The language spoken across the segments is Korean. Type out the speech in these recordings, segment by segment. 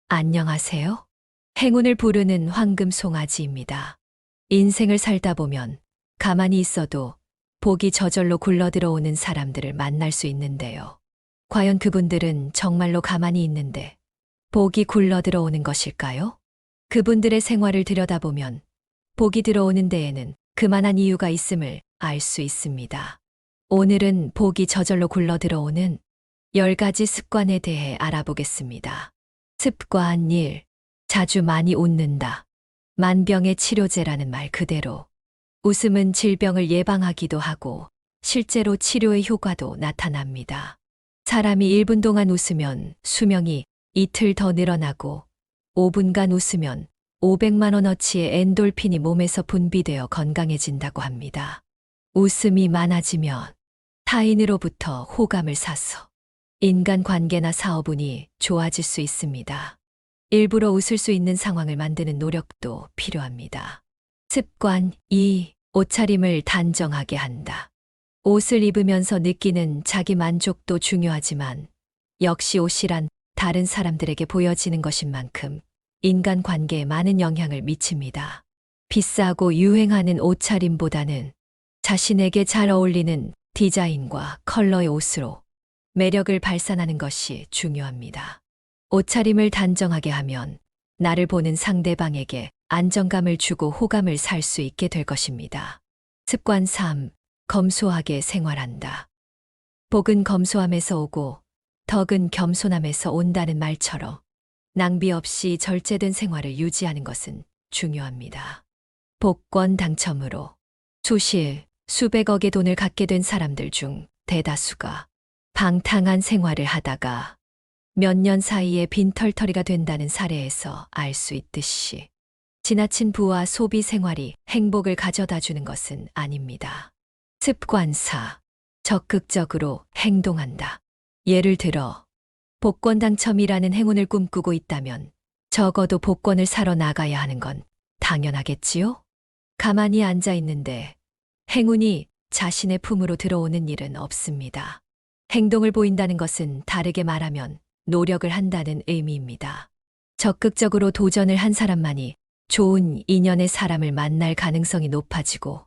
안녕하세요. 행운을 부르는 황금 송아지입니다. 인생을 살다 보면 가만히 있어도 복이 저절로 굴러들어오는 사람들을 만날 수 있는데요. 과연 그분들은 정말로 가만히 있는데 복이 굴러들어오는 것일까요? 그분들의 생활을 들여다보면 복이 들어오는 데에는 그만한 이유가 있음을 알 수 있습니다. 오늘은 복이 저절로 굴러들어오는 10가지 습관에 대해 알아보겠습니다. 습관 1. 자주 많이 웃는다. 만병의 치료제라는 말 그대로. 웃음은 질병을 예방하기도 하고 실제로 치료의 효과도 나타납니다. 사람이 1분 동안 웃으면 수명이 이틀 더 늘어나고 5분간 웃으면 500만 원어치의 엔돌핀이 몸에서 분비되어 건강해진다고 합니다. 웃음이 많아지면 타인으로부터 호감을 사서 인간관계나 사업운이 좋아질 수 있습니다. 일부러 웃을 수 있는 상황을 만드는 노력도 필요합니다. 습관 2. 옷차림을 단정하게 한다. 옷을 입으면서 느끼는 자기 만족도 중요하지만 역시 옷이란 다른 사람들에게 보여지는 것인 만큼 인간관계에 많은 영향을 미칩니다. 비싸고 유행하는 옷차림보다는 자신에게 잘 어울리는 디자인과 컬러의 옷으로 매력을 발산하는 것이 중요합니다. 옷차림을 단정하게 하면 나를 보는 상대방에게 안정감을 주고 호감을 살 수 있게 될 것입니다. 습관 3. 검소하게 생활한다. 복은 검소함에서 오고 덕은 겸손함에서 온다는 말처럼 낭비 없이 절제된 생활을 유지하는 것은 중요합니다. 복권 당첨으로 수백억의 돈을 갖게 된 사람들 중 대다수가 방탕한 생활을 하다가 몇 년 사이에 빈털터리가 된다는 사례에서 알 수 있듯이 지나친 부와 소비 생활이 행복을 가져다 주는 것은 아닙니다. 습관 4. 적극적으로 행동한다. 예를 들어 복권 당첨이라는 행운을 꿈꾸고 있다면 적어도 복권을 사러 나가야 하는 건 당연하겠지요? 가만히 앉아 있는데 행운이 자신의 품으로 들어오는 일은 없습니다. 행동을 보인다는 것은 다르게 말하면 노력을 한다는 의미입니다. 적극적으로 도전을 한 사람만이 좋은 인연의 사람을 만날 가능성이 높아지고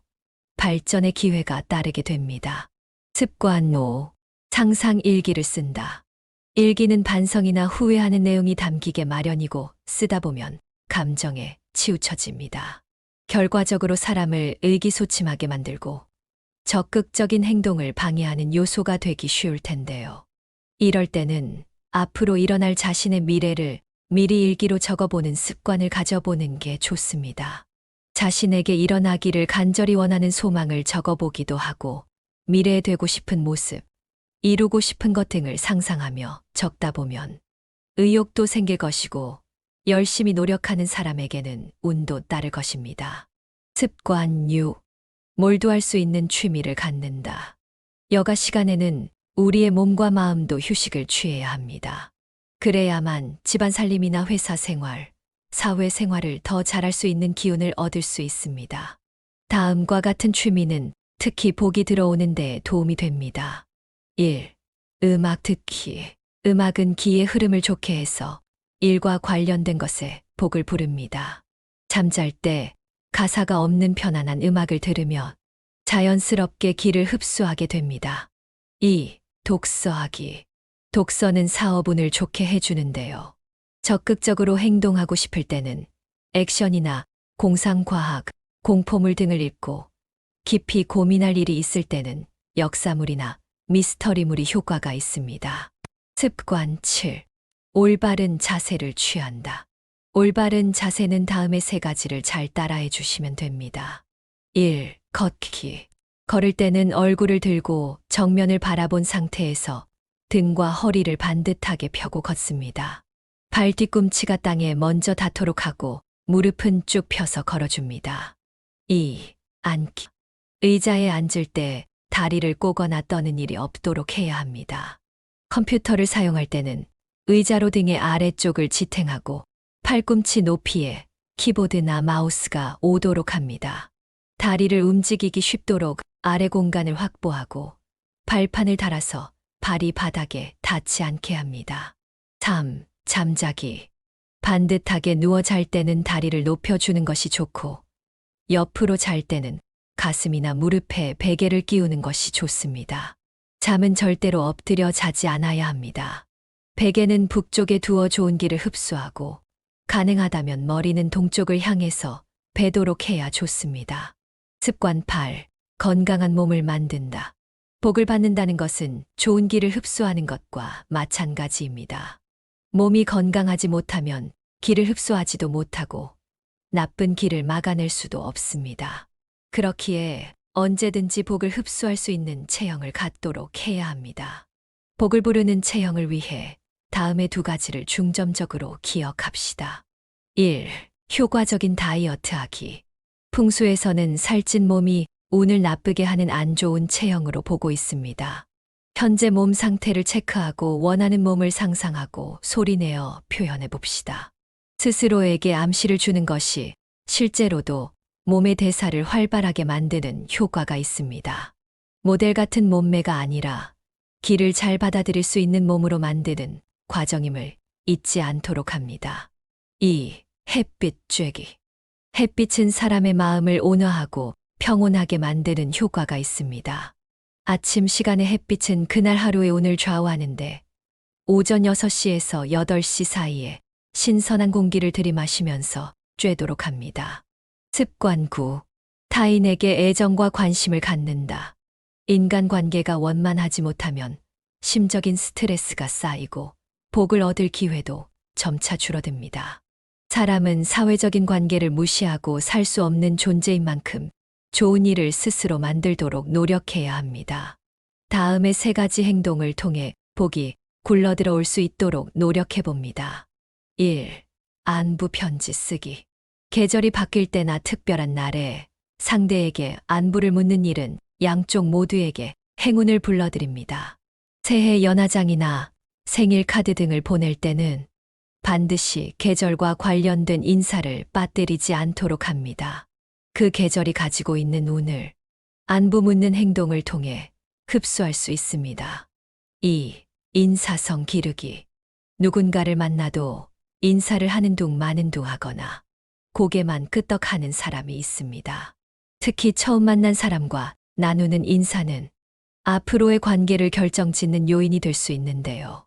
발전의 기회가 따르게 됩니다. 습관 5. 상상 일기를 쓴다. 일기는 반성이나 후회하는 내용이 담기게 마련이고 쓰다 보면 감정에 치우쳐집니다. 결과적으로 사람을 의기소침하게 만들고 적극적인 행동을 방해하는 요소가 되기 쉬울 텐데요. 이럴 때는 앞으로 일어날 자신의 미래를 미리 일기로 적어보는 습관을 가져보는 게 좋습니다. 자신에게 일어나기를 간절히 원하는 소망을 적어보기도 하고 미래에 되고 싶은 모습, 이루고 싶은 것 등을 상상하며 적다 보면 의욕도 생길 것이고 열심히 노력하는 사람에게는 운도 따를 것입니다. 습관 6. 몰두할 수 있는 취미를 갖는다. 여가 시간에는 우리의 몸과 마음도 휴식을 취해야 합니다. 그래야만 집안 살림이나 회사 생활, 사회 생활을 더 잘할 수 있는 기운을 얻을 수 있습니다. 다음과 같은 취미는 특히 복이 들어오는 데 도움이 됩니다. 1. 음악 듣기. 음악은 기의 흐름을 좋게 해서 일과 관련된 것에 복을 부릅니다. 잠잘 때 가사가 없는 편안한 음악을 들으며 자연스럽게 기를 흡수하게 됩니다. 2. 독서하기. 독서는 사업운을 좋게 해주는데요. 적극적으로 행동하고 싶을 때는 액션이나 공상과학, 공포물 등을 읽고 깊이 고민할 일이 있을 때는 역사물이나 미스터리물이 효과가 있습니다. 습관 7. 올바른 자세를 취한다. 올바른 자세는 다음의 3가지를 잘 따라해 주시면 됩니다. 1. 걷기. 걸을 때는 얼굴을 들고 정면을 바라본 상태에서 등과 허리를 반듯하게 펴고 걷습니다. 발 뒤꿈치가 땅에 먼저 닿도록 하고 무릎은 쭉 펴서 걸어줍니다. 2. 앉기. 의자에 앉을 때 다리를 꼬거나 떠는 일이 없도록 해야 합니다. 컴퓨터를 사용할 때는 의자로 등의 아래쪽을 지탱하고 팔꿈치 높이에 키보드나 마우스가 오도록 합니다. 다리를 움직이기 쉽도록 아래 공간을 확보하고 발판을 달아서 발이 바닥에 닿지 않게 합니다. 3. 잠자기. 반듯하게 누워 잘 때는 다리를 높여주는 것이 좋고, 옆으로 잘 때는 가슴이나 무릎에 베개를 끼우는 것이 좋습니다. 잠은 절대로 엎드려 자지 않아야 합니다. 베개는 북쪽에 두어 좋은 기를 흡수하고, 가능하다면 머리는 동쪽을 향해서 베도록 해야 좋습니다. 습관 8. 건강한 몸을 만든다. 복을 받는다는 것은 좋은 기를 흡수하는 것과 마찬가지입니다. 몸이 건강하지 못하면 기를 흡수하지도 못하고 나쁜 기를 막아낼 수도 없습니다. 그렇기에 언제든지 복을 흡수할 수 있는 체형을 갖도록 해야 합니다. 복을 부르는 체형을 위해 다음의 두 가지를 중점적으로 기억합시다. 1. 효과적인 다이어트 하기. 풍수에서는 살찐 몸이 운을 나쁘게 하는 안 좋은 체형으로 보고 있습니다. 현재 몸 상태를 체크하고 원하는 몸을 상상하고 소리내어 표현해 봅시다. 스스로에게 암시를 주는 것이 실제로도 몸의 대사를 활발하게 만드는 효과가 있습니다. 모델 같은 몸매가 아니라 기를 잘 받아들일 수 있는 몸으로 만드는 과정임을 잊지 않도록 합니다. 2. 햇빛 쬐기. 햇빛은 사람의 마음을 온화하고 평온하게 만드는 효과가 있습니다. 아침 시간의 햇빛은 그날 하루의 운을 좌우하는데 오전 6시에서 8시 사이에 신선한 공기를 들이마시면서 쬐도록 합니다. 습관 9. 타인에게 애정과 관심을 갖는다. 인간관계가 원만하지 못하면 심적인 스트레스가 쌓이고 복을 얻을 기회도 점차 줄어듭니다. 사람은 사회적인 관계를 무시하고 살 수 없는 존재인 만큼 좋은 일을 스스로 만들도록 노력해야 합니다. 다음의 3가지 행동을 통해 복이 굴러들어올 수 있도록 노력해 봅니다. 1. 안부 편지 쓰기. 계절이 바뀔 때나 특별한 날에 상대에게 안부를 묻는 일은 양쪽 모두에게 행운을 불러드립니다. 새해 연하장이나 생일 카드 등을 보낼 때는 반드시 계절과 관련된 인사를 빠뜨리지 않도록 합니다. 그 계절이 가지고 있는 운을 안부 묻는 행동을 통해 흡수할 수 있습니다. 2. 인사성 기르기. 누군가를 만나도 인사를 하는 둥 마는 둥 하거나 고개만 끄덕하는 사람이 있습니다. 특히 처음 만난 사람과 나누는 인사는 앞으로의 관계를 결정짓는 요인이 될 수 있는데요.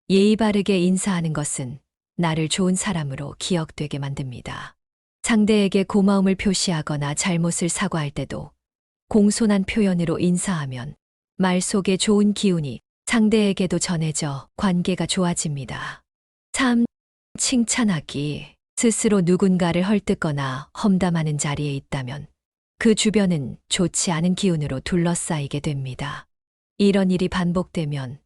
예의 바르게 인사하는 것은 나를 좋은 사람으로 기억되게 만듭니다. 상대에게 고마움을 표시하거나 잘못을 사과할 때도 공손한 표현으로 인사하면 말 속에 좋은 기운이 상대에게도 전해져 관계가 좋아집니다. 3. 칭찬하기. 스스로 누군가를 헐뜯거나 험담하는 자리에 있다면 그 주변은 좋지 않은 기운으로 둘러싸이게 됩니다. 이런 일이 반복되면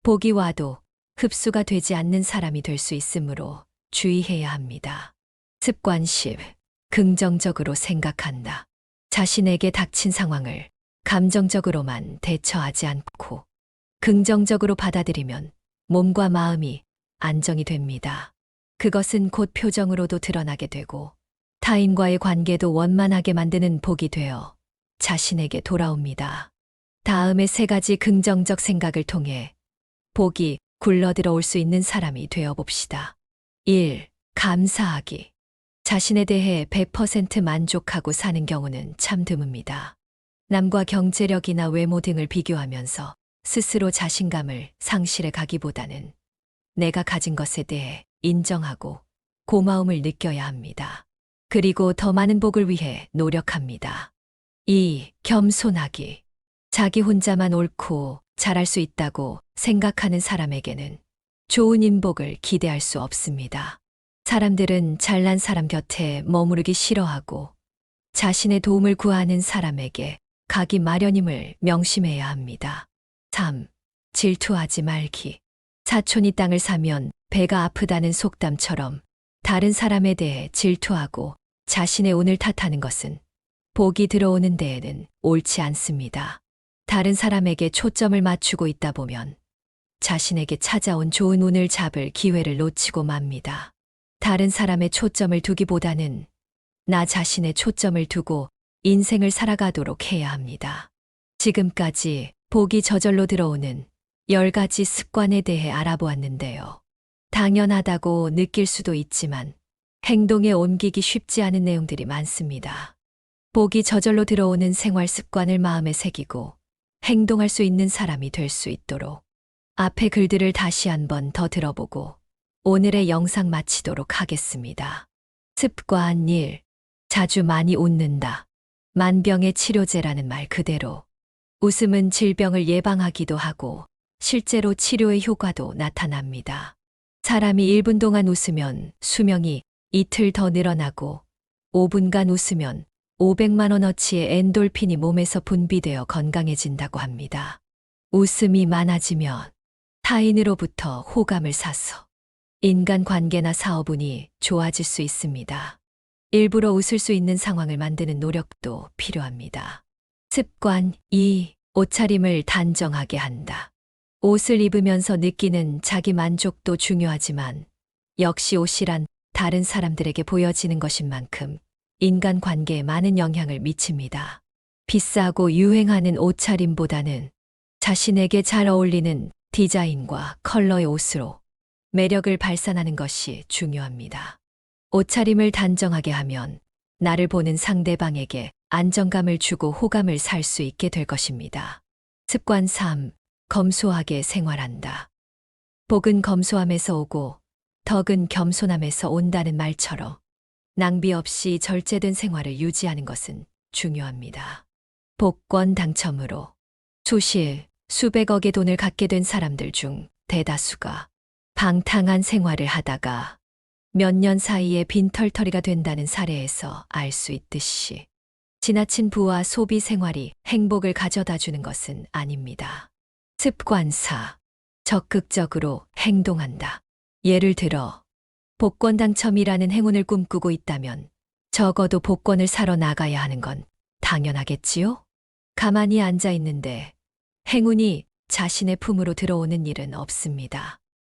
복이 와도 흡수가 되지 않는 사람이 될 수 있으므로 주의해야 합니다. 습관 10. 긍정적으로 생각한다. 자신에게 닥친 상황을 감정적으로만 대처하지 않고 긍정적으로 받아들이면 몸과 마음이 안정이 됩니다. 그것은 곧 표정으로도 드러나게 되고 타인과의 관계도 원만하게 만드는 복이 되어 자신에게 돌아옵니다. 다음의 3가지 긍정적 생각을 통해 복이 굴러들어올 수 있는 사람이 되어 봅시다. 1. 감사하기. 자신에 대해 100% 만족하고 사는 경우는 참 드뭅니다. 남과 경제력이나 외모 등을 비교하면서 스스로 자신감을 상실해 가기보다는 내가 가진 것에 대해 인정하고 고마움을 느껴야 합니다. 그리고 더 많은 복을 위해 노력합니다. 2. 겸손하기. 자기 혼자만 옳고 잘할 수 있다고 생각하는 사람에게는 좋은 인복을 기대할 수 없습니다. 사람들은 잘난 사람 곁에 머무르기 싫어하고 자신의 도움을 구하는 사람에게 가기 마련임을 명심해야 합니다. 3. 질투하지 말기. 사촌이 땅을 사면 배가 아프다는 속담처럼 다른 사람에 대해 질투하고 자신의 운을 탓하는 것은 복이 들어오는 데에는 옳지 않습니다. 다른 사람에게 초점을 맞추고 있다 보면 자신에게 찾아온 좋은 운을 잡을 기회를 놓치고 맙니다. 다른 사람의 초점을 두기보다는 나 자신의 초점을 두고 인생을 살아가도록 해야 합니다. 지금까지 복이 저절로 들어오는 10가지 습관에 대해 알아보았는데요. 당연하다고 느낄 수도 있지만 행동에 옮기기 쉽지 않은 내용들이 많습니다. 복이 저절로 들어오는 생활 습관을 마음에 새기고 행동할 수 있는 사람이 될 수 있도록 앞의 글들을 다시 한번 더 들어보고 오늘의 영상 마치도록 하겠습니다. 습관 1. 자주 많이 웃는다. 만병의 치료제라는 말 그대로. 웃음은 질병을 예방하기도 하고 실제로 치료의 효과도 나타납니다. 사람이 1분 동안 웃으면 수명이 이틀 더 늘어나고 5분간 웃으면 500만 원어치의 엔돌핀이 몸에서 분비되어 건강해진다고 합니다. 웃음이 많아지면 타인으로부터 호감을 사서 인간관계나 사업운이 좋아질 수 있습니다. 일부러 웃을 수 있는 상황을 만드는 노력도 필요합니다. 습관 2. 옷차림을 단정하게 한다. 옷을 입으면서 느끼는 자기 만족도 중요하지만 역시 옷이란 다른 사람들에게 보여지는 것인 만큼 인간관계에 많은 영향을 미칩니다. 비싸고 유행하는 옷차림보다는 자신에게 잘 어울리는 디자인과 컬러의 옷으로 매력을 발산하는 것이 중요합니다. 옷차림을 단정하게 하면 나를 보는 상대방에게 안정감을 주고 호감을 살 수 있게 될 것입니다. 습관 3. 검소하게 생활한다. 복은 검소함에서 오고 덕은 겸손함에서 온다는 말처럼 낭비 없이 절제된 생활을 유지하는 것은 중요합니다. 복권 당첨으로 수실, 수백억의 돈을 갖게 된 사람들 중 대다수가 방탕한 생활을 하다가 몇 년 사이에 빈털터리가 된다는 사례에서 알 수 있듯이 지나친 부와 소비 생활이 행복을 가져다 주는 것은 아닙니다. 습관 4. 적극적으로 행동한다. 예를 들어 복권 당첨이라는 행운을 꿈꾸고 있다면 적어도 복권을 사러 나가야 하는 건 당연하겠지요? 가만히 앉아 있는데 행운이 자신의 품으로 들어오는 일은 없습니다.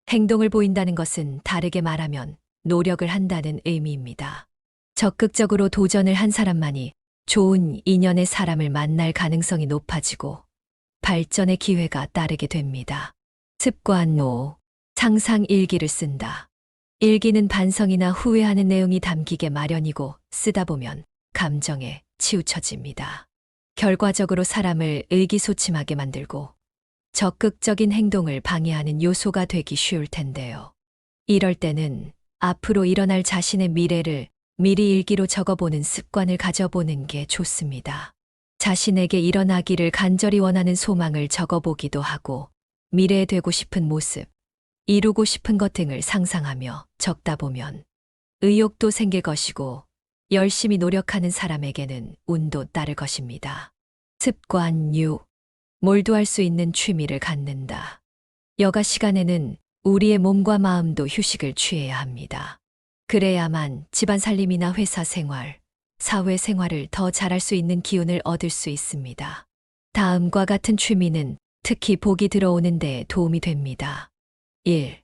행동을 보인다는 것은 다르게 말하면 노력을 한다는 의미입니다. 적극적으로 도전을 한 사람만이 좋은 인연의 사람을 만날 가능성이 높아지고 발전의 기회가 따르게 됩니다. 습관 5. 상상 일기를 쓴다. 일기는 반성이나 후회하는 내용이 담기게 마련이고 쓰다 보면 감정에 치우쳐집니다. 결과적으로 사람을 의기소침하게 만들고 적극적인 행동을 방해하는 요소가 되기 쉬울 텐데요. 이럴 때는 앞으로 일어날 자신의 미래를 미리 일기로 적어보는 습관을 가져보는 게 좋습니다. 자신에게 일어나기를 간절히 원하는 소망을 적어보기도 하고 미래에 되고 싶은 모습, 이루고 싶은 것 등을 상상하며 적다 보면 의욕도 생길 것이고 열심히 노력하는 사람에게는 운도 따를 것입니다. 습관 6. 몰두할 수 있는 취미를 갖는다. 여가 시간에는 우리의 몸과 마음도 휴식을 취해야 합니다. 그래야만 집안 살림이나 회사 생활, 사회 생활을 더 잘할 수 있는 기운을 얻을 수 있습니다. 다음과 같은 취미는 특히 복이 들어오는 데 도움이 됩니다. 1.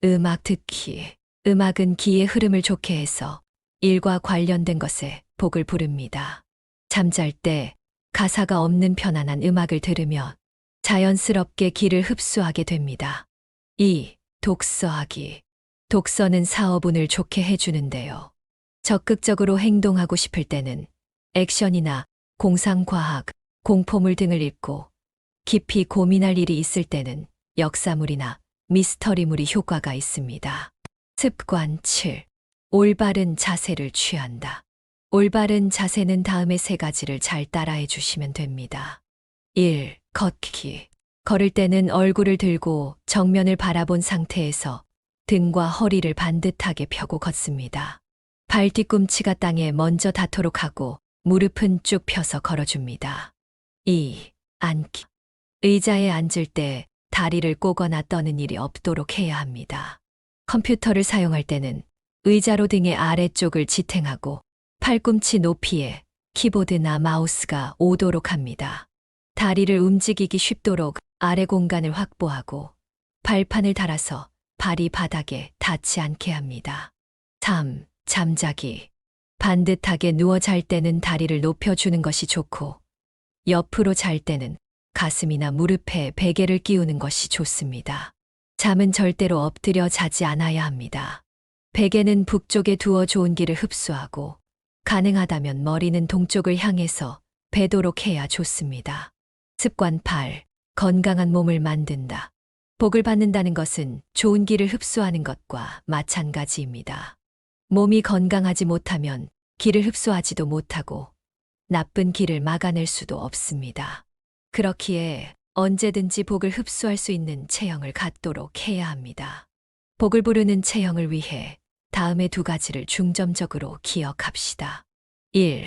음악 듣기. 음악은 기의 흐름을 좋게 해서 일과 관련된 것에 복을 부릅니다. 잠잘 때 가사가 없는 편안한 음악을 들으면 자연스럽게 기를 흡수하게 됩니다. 2. 독서하기. 독서는 사업운을 좋게 해주는데요. 적극적으로 행동하고 싶을 때는 액션이나 공상과학, 공포물 등을 읽고 깊이 고민할 일이 있을 때는 역사물이나 미스터리물이 효과가 있습니다. 습관 7. 올바른 자세를 취한다. 올바른 자세는 다음의 3가지를 잘 따라해 주시면 됩니다. 1. 걷기. 걸을 때는 얼굴을 들고 정면을 바라본 상태에서 등과 허리를 반듯하게 펴고 걷습니다. 발 뒤꿈치가 땅에 먼저 닿도록 하고 무릎은 쭉 펴서 걸어줍니다. 2. 앉기. 의자에 앉을 때 다리를 꼬거나 떠는 일이 없도록 해야 합니다. 컴퓨터를 사용할 때는 의자로 등의 아래쪽을 지탱하고 팔꿈치 높이에 키보드나 마우스가 오도록 합니다. 다리를 움직이기 쉽도록 아래 공간을 확보하고 발판을 달아서 발이 바닥에 닿지 않게 합니다. 3. 잠자기. 반듯하게 누워 잘 때는 다리를 높여주는 것이 좋고 옆으로 잘 때는 가슴이나 무릎에 베개를 끼우는 것이 좋습니다. 잠은 절대로 엎드려 자지 않아야 합니다. 베개는 북쪽에 두어 좋은 기를 흡수하고 가능하다면 머리는 동쪽을 향해서 베도록 해야 좋습니다. 습관 8. 건강한 몸을 만든다. 복을 받는다는 것은 좋은 기를 흡수하는 것과 마찬가지입니다. 몸이 건강하지 못하면 기를 흡수하지도 못하고 나쁜 기를 막아낼 수도 없습니다. 그렇기에 언제든지 복을 흡수할 수 있는 체형을 갖도록 해야 합니다. 복을 부르는 체형을 위해 다음의 두 가지를 중점적으로 기억합시다. 1.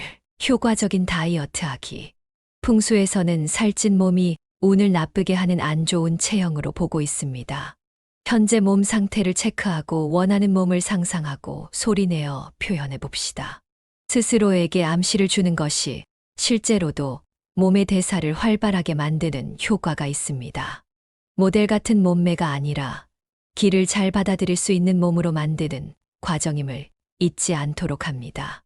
효과적인 다이어트 하기. 풍수에서는 살찐 몸이 운을 나쁘게 하는 안 좋은 체형으로 보고 있습니다. 현재 몸 상태를 체크하고 원하는 몸을 상상하고 소리내어 표현해 봅시다. 스스로에게 암시를 주는 것이 실제로도 몸의 대사를 활발하게 만드는 효과가 있습니다. 모델 같은 몸매가 아니라 기를 잘 받아들일 수 있는 몸으로 만드는 과정임을 잊지 않도록 합니다.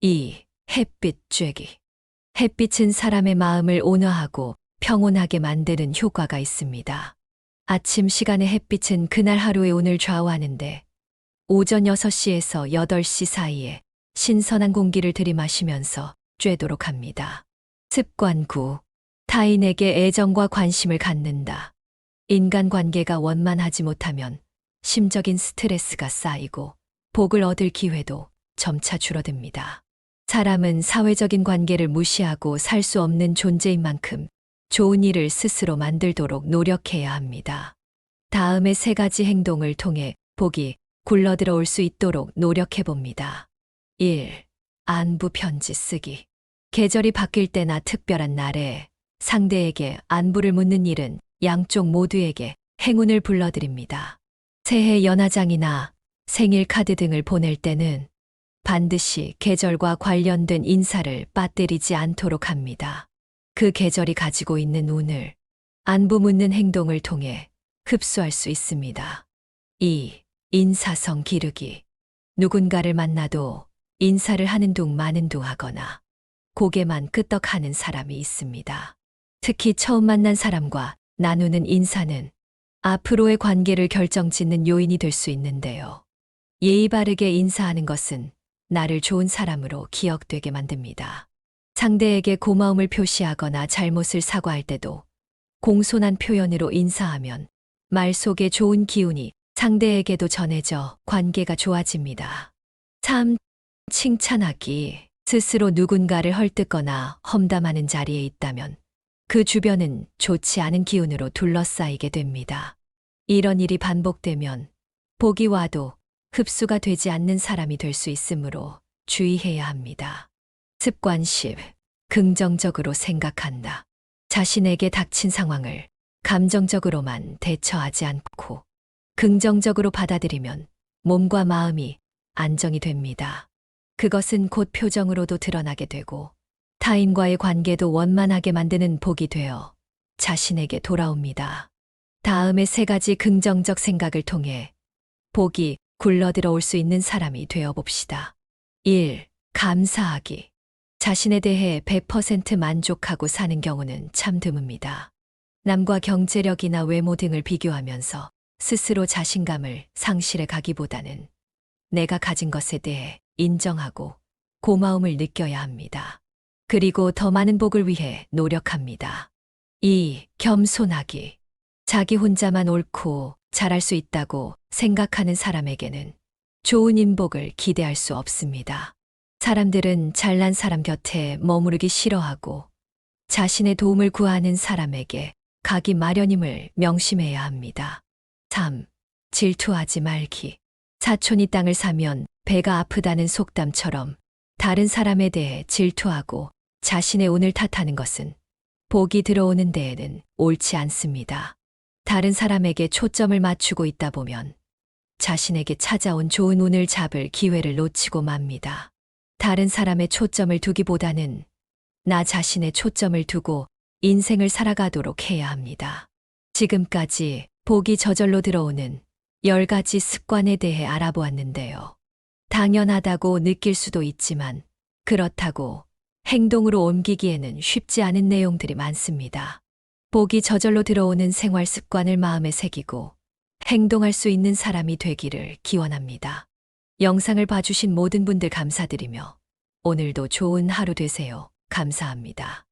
2. 햇빛 쬐기. 햇빛은 사람의 마음을 온화하고 평온하게 만드는 효과가 있습니다. 아침 시간의 햇빛은 그날 하루의 운을 좌우하는데 오전 6시에서 8시 사이에 신선한 공기를 들이마시면서 쬐도록 합니다. 습관 9. 타인에게 애정과 관심을 갖는다. 인간관계가 원만하지 못하면 심적인 스트레스가 쌓이고 복을 얻을 기회도 점차 줄어듭니다. 사람은 사회적인 관계를 무시하고 살 수 없는 존재인 만큼 좋은 일을 스스로 만들도록 노력해야 합니다. 다음의 세 가지 행동을 통해 복이 굴러들어올 수 있도록 노력해 봅니다. 1. 안부 편지 쓰기. 계절이 바뀔 때나 특별한 날에 상대에게 안부를 묻는 일은 양쪽 모두에게 행운을 불러드립니다. 새해 연하장이나 생일 카드 등을 보낼 때는 반드시 계절과 관련된 인사를 빠뜨리지 않도록 합니다. 그 계절이 가지고 있는 운을 안부 묻는 행동을 통해 흡수할 수 있습니다. 2. 인사성 기르기. 누군가를 만나도 인사를 하는 둥 마는 둥 하거나 고개만 끄덕하는 사람이 있습니다. 특히 처음 만난 사람과 나누는 인사는 앞으로의 관계를 결정짓는 요인이 될 수 있는데요. 예의 바르게 인사하는 것은 나를 좋은 사람으로 기억되게 만듭니다. 상대에게 고마움을 표시하거나 잘못을 사과할 때도 공손한 표현으로 인사하면 말 속에 좋은 기운이 상대에게도 전해져 관계가 좋아집니다. 3. 칭찬하기. 스스로 누군가를 헐뜯거나 험담하는 자리에 있다면 그 주변은 좋지 않은 기운으로 둘러싸이게 됩니다. 이런 일이 반복되면 복이 와도 흡수가 되지 않는 사람이 될 수 있으므로 주의해야 합니다. 습관 10. 긍정적으로 생각한다. 자신에게 닥친 상황을 감정적으로만 대처하지 않고 긍정적으로 받아들이면 몸과 마음이 안정이 됩니다. 그것은 곧 표정으로도 드러나게 되고 타인과의 관계도 원만하게 만드는 복이 되어 자신에게 돌아옵니다. 다음의 세 가지 긍정적 생각을 통해 복이 굴러들어올 수 있는 사람이 되어 봅시다. 1. 감사하기. 자신에 대해 100% 만족하고 사는 경우는 참 드뭅니다. 남과 경제력이나 외모 등을 비교하면서 스스로 자신감을 상실해 가기보다는 내가 가진 것에 대해 인정하고 고마움을 느껴야 합니다. 그리고 더 많은 복을 위해 노력합니다. 2. 겸손하기. 자기 혼자만 옳고 잘할 수 있다고 생각하는 사람에게는 좋은 인복을 기대할 수 없습니다. 사람들은 잘난 사람 곁에 머무르기 싫어하고 자신의 도움을 구하는 사람에게 가기 마련임을 명심해야 합니다. 3. 질투하지 말기. 사촌이 땅을 사면 배가 아프다는 속담처럼 다른 사람에 대해 질투하고 자신의 운을 탓하는 것은 복이 들어오는 데에는 옳지 않습니다. 다른 사람에게 초점을 맞추고 있다 보면 자신에게 찾아온 좋은 운을 잡을 기회를 놓치고 맙니다. 다른 사람의 초점을 두기보다는 나 자신의 초점을 두고 인생을 살아가도록 해야 합니다. 지금까지 복이 저절로 들어오는 10가지 습관에 대해 알아보았는데요. 당연하다고 느낄 수도 있지만 그렇다고 행동으로 옮기기에는 쉽지 않은 내용들이 많습니다. 복이 저절로 들어오는 생활 습관을 마음에 새기고 행동할 수 있는 사람이 되기를 기원합니다. 영상을 봐주신 모든 분들 감사드리며 오늘도 좋은 하루 되세요. 감사합니다.